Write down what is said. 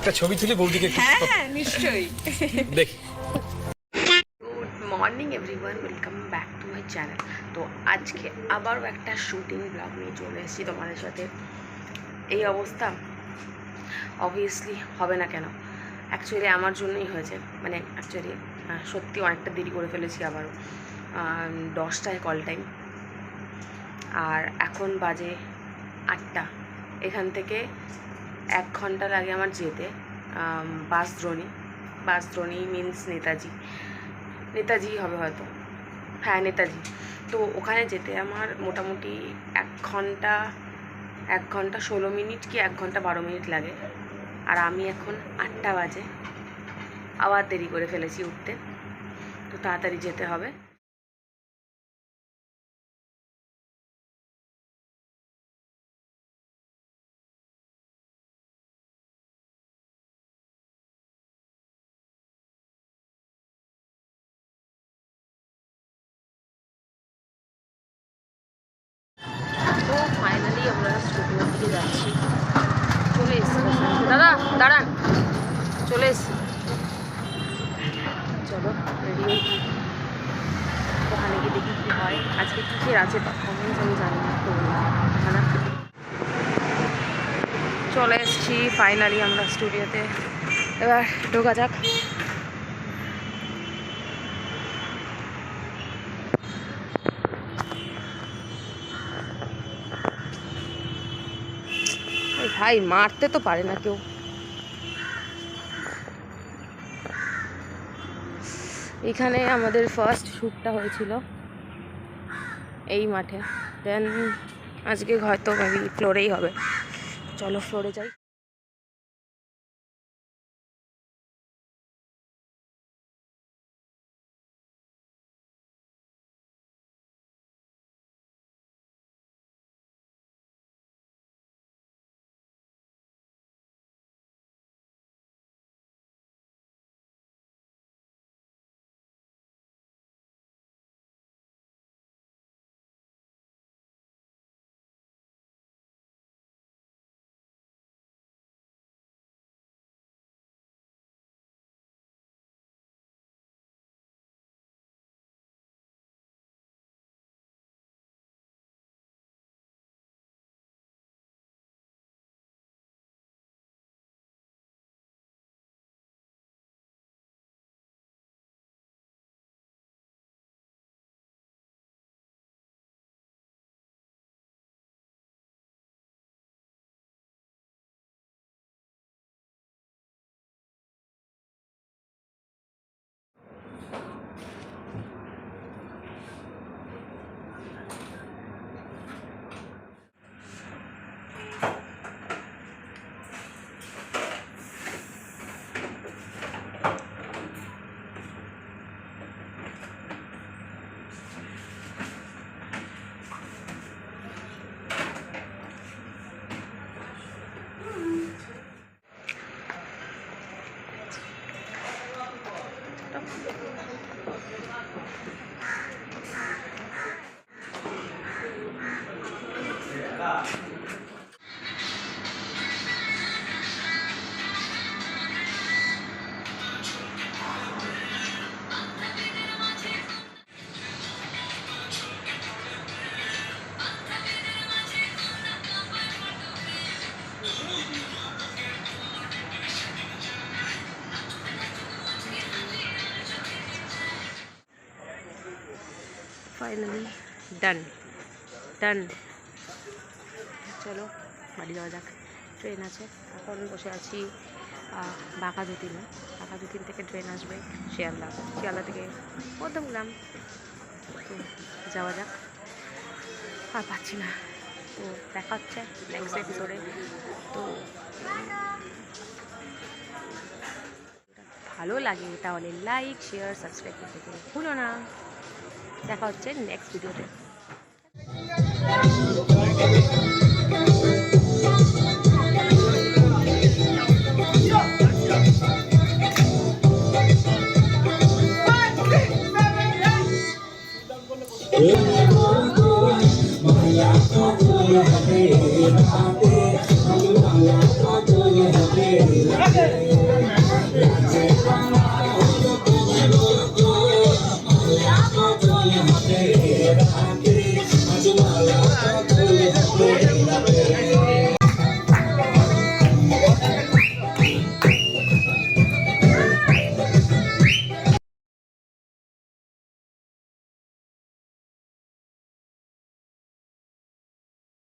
একটা ছবি তুলি বৌদিকে। হ্যাঁ হ্যাঁ নিশ্চয়ই। দেখি। Good morning everyone, welcome back to my channel. তো আজকে আবারও একটা শুটিং ব্লগ নিয়ে চলে এসেছি তোমাদের সাথে। এই অবস্থা অবভিয়াসলি হবে না কেন, অ্যাকচুয়ালি আমার জন্যই হয়েছে। মানে অ্যাকচুয়ালি সত্যি অনেকটা দেরি করে ফেলেছি আবারও। 10টায় কল টাইম, আর এখন বাজে 8টা। এখান থেকে 1 ঘন্টা লাগে আমার যেতে। বাসদ্রোণী মিন্স নেতাজি হবে হয়তো, হ্যাঁ নেতাজি। তো ওখানে যেতে আমার মোটামুটি 1 ঘন্টা 16 মিনিট কি 1 ঘন্টা 12 মিনিট লাগে। আর আমি এখন 8টা বাজে, আবার দেরি করে ফেলেছি উঠতে। তো তাড়াতাড়ি যেতে হবে। তো ফাইনালি আমরা স্টুডিওর দিকে যাচ্ছি। চলে এসছি, দাদা দাঁড়ান, চলে এসছি। চলো রেডি হই, ওখানে গিয়ে দেখি কী হয়। আজকে কিসের আছে পারফরমেন্স আমি জানি না, তো ওখানে চলে এসছি ফাইনালি আমরা স্টুডিওতে। এবার ঢোকা যাক। ভাই মারতে তো পারে না কেউ। এখানে আমাদের ফার্স্ট শ্যুটটা হয়েছিল এই মাঠে। দেন আজকে হয়তো মেবি ফ্লোরেই হবে। চলো ফ্লোরে যাই। ফাইনালি ডান। চলো বাড়ি যাওয়া যাক। ট্রেন আছে, এখন বসে আছি বাঁকা যতীনে। বাঁকা যতীন থেকে ট্রেন আসবে শিয়ালদা থেকে মধ্যমগ্রাম। তো যাওয়া যাক, আর পাচ্ছি না। তো দেখা হচ্ছে নেক্সট এপিসোডে। তো ভালো লাগে তাহলে লাইক শেয়ার সাবস্ক্রাইব করতে ভুলো না। দেখা হচ্ছে নেক্সট ভিডিওতে। Okay. চলে হাতে